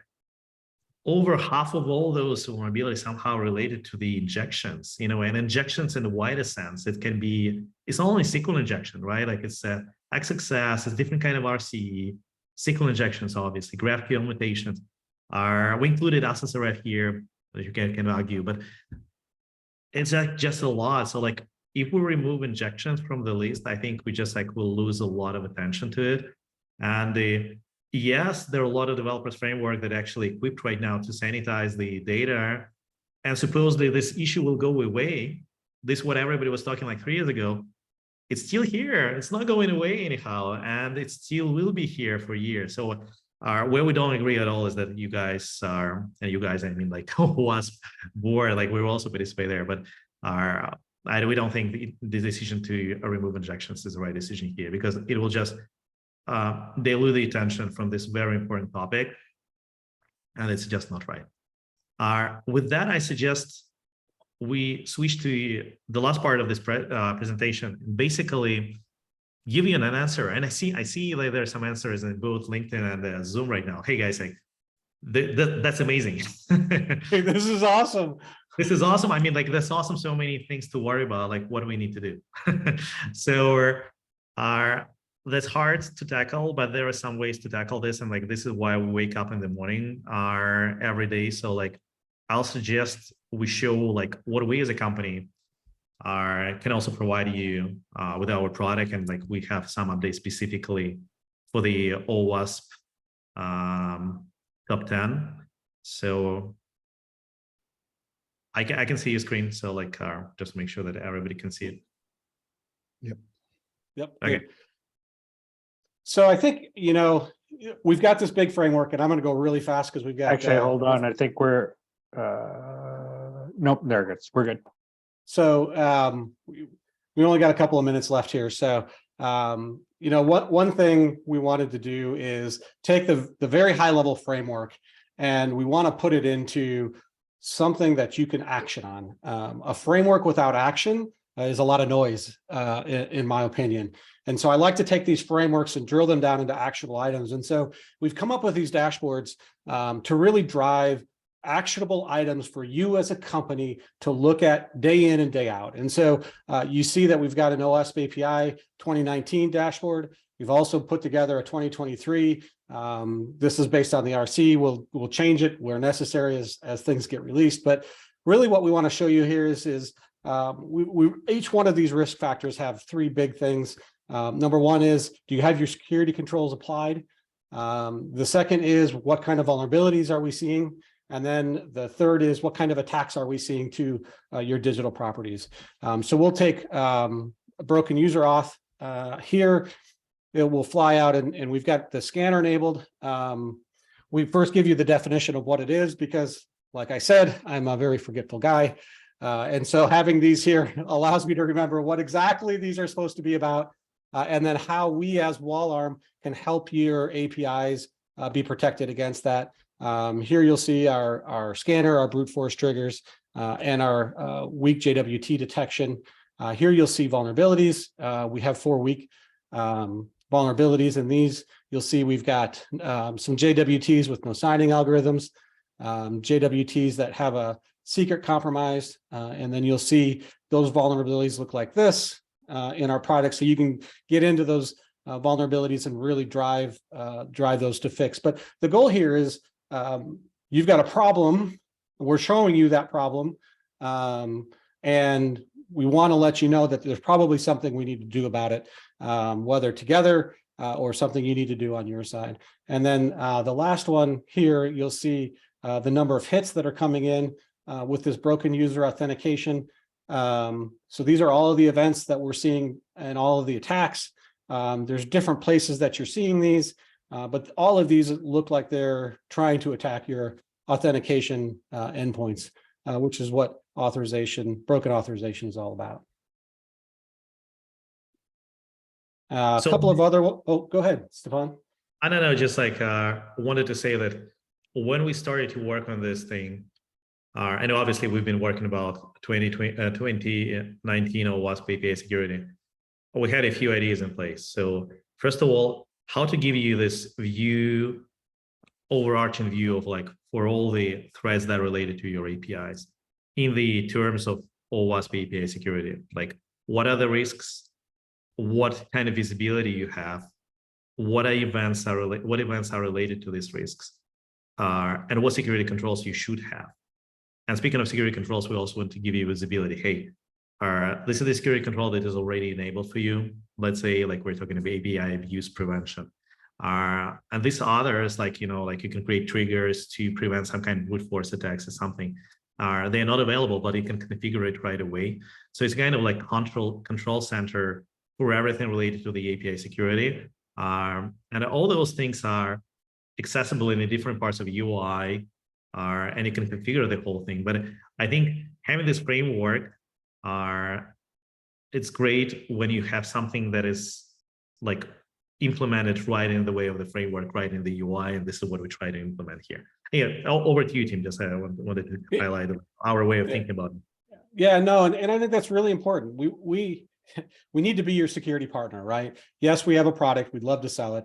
over half of all those vulnerabilities somehow related to the injections, and injections in the widest sense. It can be, it's not only SQL injection, right? Like it's XXS, it's different kind of RCE, SQL injections, obviously, GraphQL mutations. We included SSRF here, that you can argue, but it's just a lot. So like, if we remove injections from the list, I think we just like will lose a lot of attention to it. And yes, there are a lot of developers framework that actually equipped right now to sanitize the data. And supposedly this issue will go away. This is what everybody was talking like 3 years ago. It's still here. It's not going away anyhow. And it still will be here for years. So where we don't agree at all is that you guys are, and you guys, I mean like OWASP board, like we will also participate there, but we don't think the decision to remove injections is the right decision here, because it will just dilute the attention from this very important topic, and it's just not right. With that, I suggest we switch to the last part of this presentation, and basically give you an answer. And I see like there are some answers in both LinkedIn and Zoom right now. Hey guys, like that's amazing. Hey, this is awesome. This is awesome. I mean, like that's awesome. So many things to worry about. Like, what do we need to do? So that's hard to tackle, but there are some ways to tackle this. And like, this is why we wake up in the morning every day. So like, I'll suggest we show like what we as a company can also provide you with our product. And like, we have some updates specifically for the OWASP top 10. So I can see your screen, so like just make sure that everybody can see it. Yep. Okay. Good. So I think, we've got this big framework, and I'm going to go really fast because we've got. Actually, hold on. I think we're, nope, there it goes. We're good. So we only got a couple of minutes left here. So, one thing we wanted to do is take the very high level framework, and we want to put it into something that you can action on. A framework without action is a lot of noise, in my opinion. And so I like to take these frameworks and drill them down into actionable items. And so we've come up with these dashboards to really drive actionable items for you as a company to look at day in and day out. And so you see that we've got an OWASP API 2019 dashboard. We've also put together a 2023. This is based on the RC. We'll change it where necessary as things get released. But really what we want to show you here is each one of these risk factors have three big things. Number one is, do you have your security controls applied? The second is, what kind of vulnerabilities are we seeing? And then the third is, what kind of attacks are we seeing to your digital properties? So we'll take a broken user auth here. It will fly out, and we've got the scanner enabled. We first give you the definition of what it is, because like I said, I'm a very forgetful guy. And so having these here allows me to remember what exactly these are supposed to be about, and then how we as WallArm can help your APIs be protected against that. Here you'll see our scanner, our brute force triggers, and our weak JWT detection. Here you'll see vulnerabilities. We have 4 weak vulnerabilities in these. You'll see we've got some JWTs with no signing algorithms, JWTs that have a secret compromised, and then you'll see those vulnerabilities look like this in our product. So you can get into those vulnerabilities and really drive those to fix. But the goal here is you've got a problem. We're showing you that problem, and we want to let you know that there's probably something we need to do about it, whether together or something you need to do on your side. And then the last one here, you'll see the number of hits that are coming in with this broken user authentication. So these are all of the events that we're seeing and all of the attacks. There's different places that you're seeing these, but all of these look like they're trying to attack your authentication endpoints, which is what broken authorization is all about. A couple of other, go ahead, Stefan. I don't know, just like wanted to say that when we started to work on this thing, I know obviously we've been working about 2019 OWASP API security. We had a few ideas in place. So first of all, how to give you this view, overarching view of like for all the threats that are related to your APIs in the terms of OWASP API security. Like, what are the risks? What kind of visibility you have? What events are related to these risks? And what security controls you should have? And speaking of security controls, we also want to give you visibility. Hey, this is the security control that is already enabled for you. Let's say like we're talking about API abuse prevention. And these others, like, you can create triggers to prevent some kind of brute force attacks or something. They're not available, but you can configure it right away. So it's kind of like control center for everything related to the API security. And all those things are accessible in the different parts of UI, and you can configure the whole thing. But I think having this framework, it's great when you have something that is like implemented right in the way of the framework, right in the UI, and this is what we try to implement here. Yeah, over to you, Tim. Just I wanted to highlight our way of thinking about it. Yeah, no, and I think that's really important. We need to be your security partner, right? Yes, we have a product. We'd love to sell it.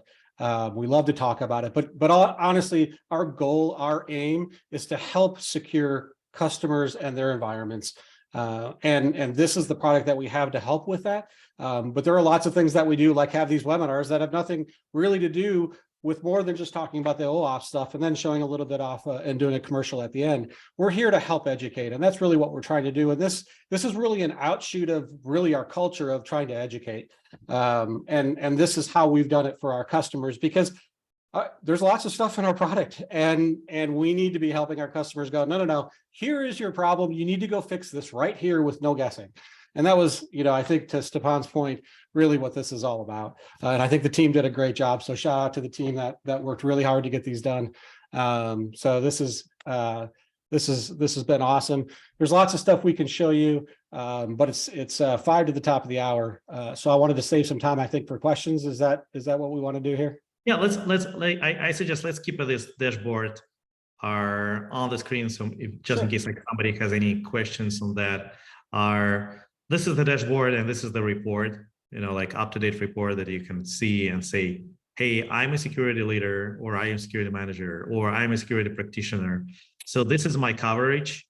We love to talk about it, but honestly, our goal, our aim is to help secure customers and their environments. And this is the product that we have to help with that. But there are lots of things that we do, like have these webinars that have nothing really to do with more than just talking about the OAuth stuff and then showing a little bit off and doing a commercial at the end. We're here to help educate, and that's really what we're trying to do. And this is really an outshoot of really our culture of trying to educate. And this is how we've done it for our customers, because there's lots of stuff in our product, and we need to be helping our customers go, no, here is your problem. You need to go fix this right here with no guessing. And that was, I think, to Stepan's point, really what this is all about. And I think the team did a great job. So shout out to the team that worked really hard to get these done. So this has been awesome. There's lots of stuff we can show you, but it's 5 to the top of the hour. So I wanted to save some time, I think, for questions. Is that what we want to do here? Yeah, I suggest let's keep this dashboard on the screen. So just in case somebody has any questions on that, this is the dashboard and this is the report, up-to-date report that you can see and say, hey, I'm a security leader, or I am a security manager, or I'm a security practitioner. So this is my coverage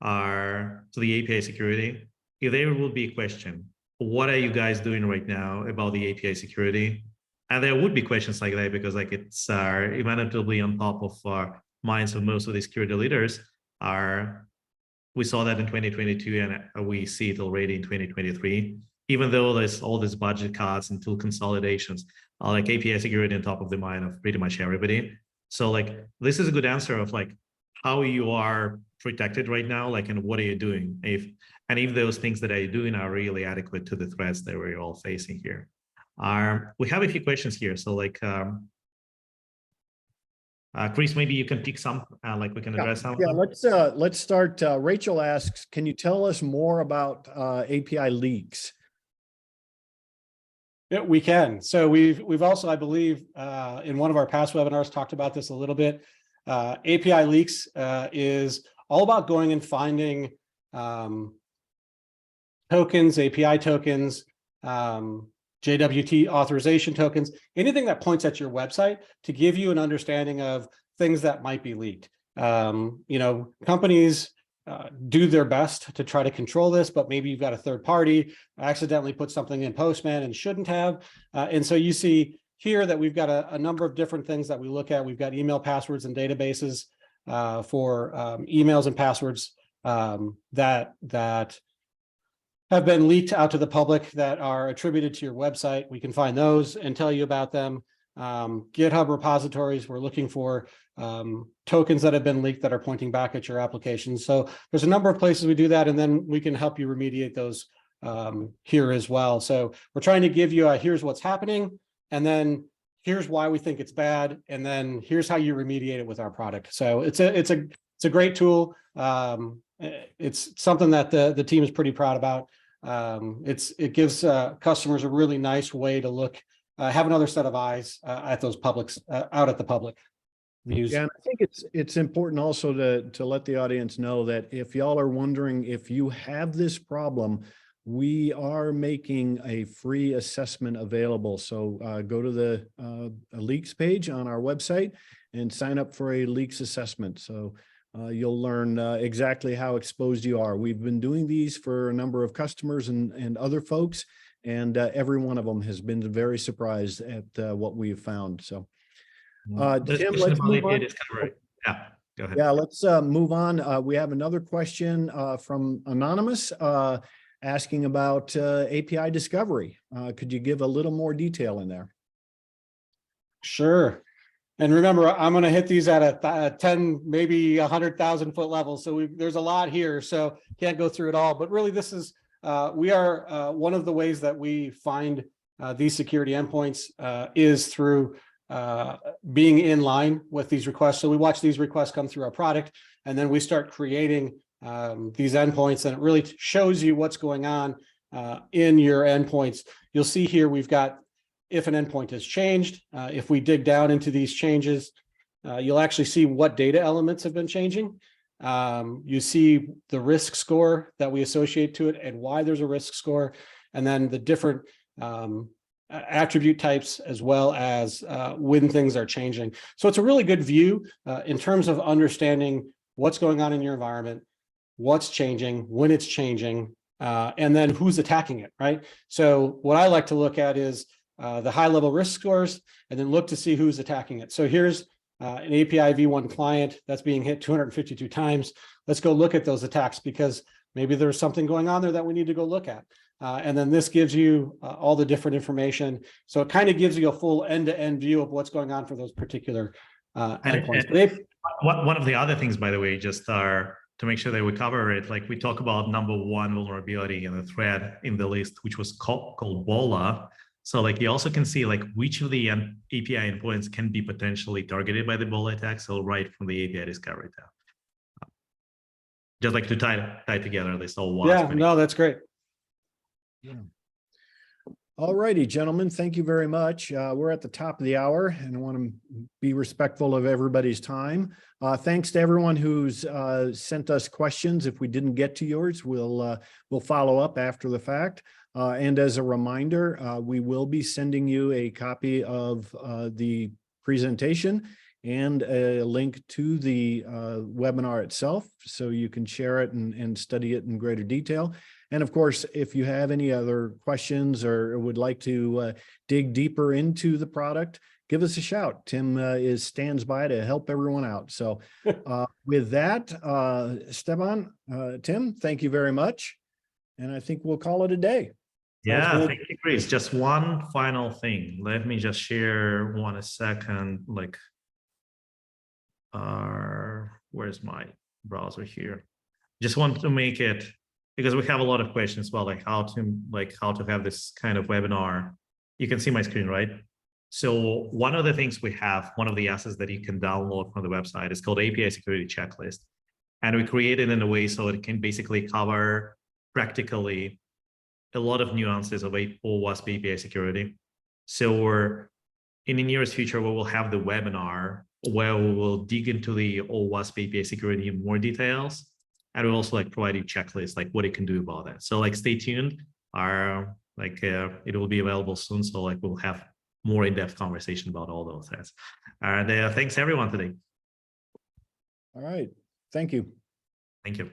to the API security. If there will be a question, what are you guys doing right now about the API security? And there would be questions like that, because it's inevitably on top of minds of most of the security leaders. We saw that in 2022, and we see it already in 2023. Even though there's all these budget cuts and tool consolidations, API security on top of the mind of pretty much everybody. So this is a good answer of how you are protected right now, and what are you doing? If those things that are doing are really adequate to the threats that we're all facing here. We have a few questions here. So Chris, maybe you can pick some, we can address some. Yeah, let's start. Rachel asks, can you tell us more about API leaks? Yeah, we can. So we've also, I believe, in one of our past webinars talked about this a little bit. API leaks is all about going and finding tokens, API tokens, JWT authorization tokens, anything that points at your website to give you an understanding of things that might be leaked. Companies do their best to try to control this, but maybe you've got a third party accidentally put something in Postman and shouldn't have. And so you see here that we've got a number of different things that we look at. We've got email passwords and databases for emails and passwords that have been leaked out to the public that are attributed to your website. We can find those and tell you about them. GitHub repositories, we're looking for tokens that have been leaked that are pointing back at your application. So there's a number of places we do that, and then we can help you remediate those here as well. So we're trying to give you here's what's happening, and then here's why we think it's bad, and then here's how you remediate it with our product. So it's a great tool. It's something that the team is pretty proud about. It gives customers a really nice way to look, have another set of eyes at those publics, out at the public views. Yeah, and I think it's important also to let the audience know that if y'all are wondering if you have this problem, we are making a free assessment available. So go to the leaks page on our website and sign up for a leaks assessment. So you'll learn exactly how exposed you are. We've been doing these for a number of customers and other folks, and every one of them has been very surprised at what we've found. So, Tim, let's move on. Yeah, go ahead. Yeah, let's move on. We have another question from Anonymous asking about API discovery. Could you give a little more detail in there? Sure. And remember, I'm going to hit these at a 10, maybe 100,000 foot level. So there's a lot here, so can't go through it all. But really, this is we are one of the ways that we find these security endpoints is through being in line with these requests. So we watch these requests come through our product, and then we start creating these endpoints, and it really shows you what's going on in your endpoints. You'll see here we've got if an endpoint has changed. If we dig down into these changes, you'll actually see what data elements have been changing. You see the risk score that we associate to it and why there's a risk score, and then the different attribute types, as well as when things are changing. So it's a really good view in terms of understanding what's going on in your environment, what's changing, when it's changing, and then who's attacking it, right? So what I like to look at is the high-level risk scores, and then look to see who's attacking it. So here's an API v1 client that's being hit 252 times. Let's go look at those attacks, because maybe there's something going on there that we need to go look at. And then this gives you all the different information. So it kind of gives you a full end-to-end view of what's going on for those particular endpoints. One of the other things, by the way, just are to make sure that we cover it, like we talk about number one vulnerability in the thread in the list, which was called BOLA. So like you also can see like which of the API endpoints can be potentially targeted by the BOLA attack. So right from the API discovery tab. Just like to tie together this whole Yeah, no, that's great. Yeah. All righty, gentlemen, thank you very much. We're at the top of the hour and I want to be respectful of everybody's time. Thanks to everyone who's sent us questions. If we didn't get to yours, we'll follow up after the fact. And as a reminder, we will be sending you a copy of the presentation and a link to the webinar itself, so you can share it and study it in greater detail. And of course, if you have any other questions or would like to dig deeper into the product, give us a shout. Tim stands by to help everyone out. So with that, Esteban, Tim, thank you very much. And I think we'll call it a day. Yeah, thank you, Chris. Just one final thing. Let me just share a second, like, where's my browser here? Just want to make it, because we have a lot of questions about like how to have this kind of webinar. You can see my screen, right? So one of the things we have, one of the assets that you can download from the website is called API Security Checklist. And we created it in a way so it can basically cover practically a lot of nuances of OWASP API security. So in the nearest future, we will have the webinar where we will dig into the OWASP API security in more details. And we'll also like provide you checklists, like what it can do about that. So like stay tuned. It will be available soon. So like we'll have more in-depth conversation about all those things. And thanks everyone today. All right. Thank you. Thank you.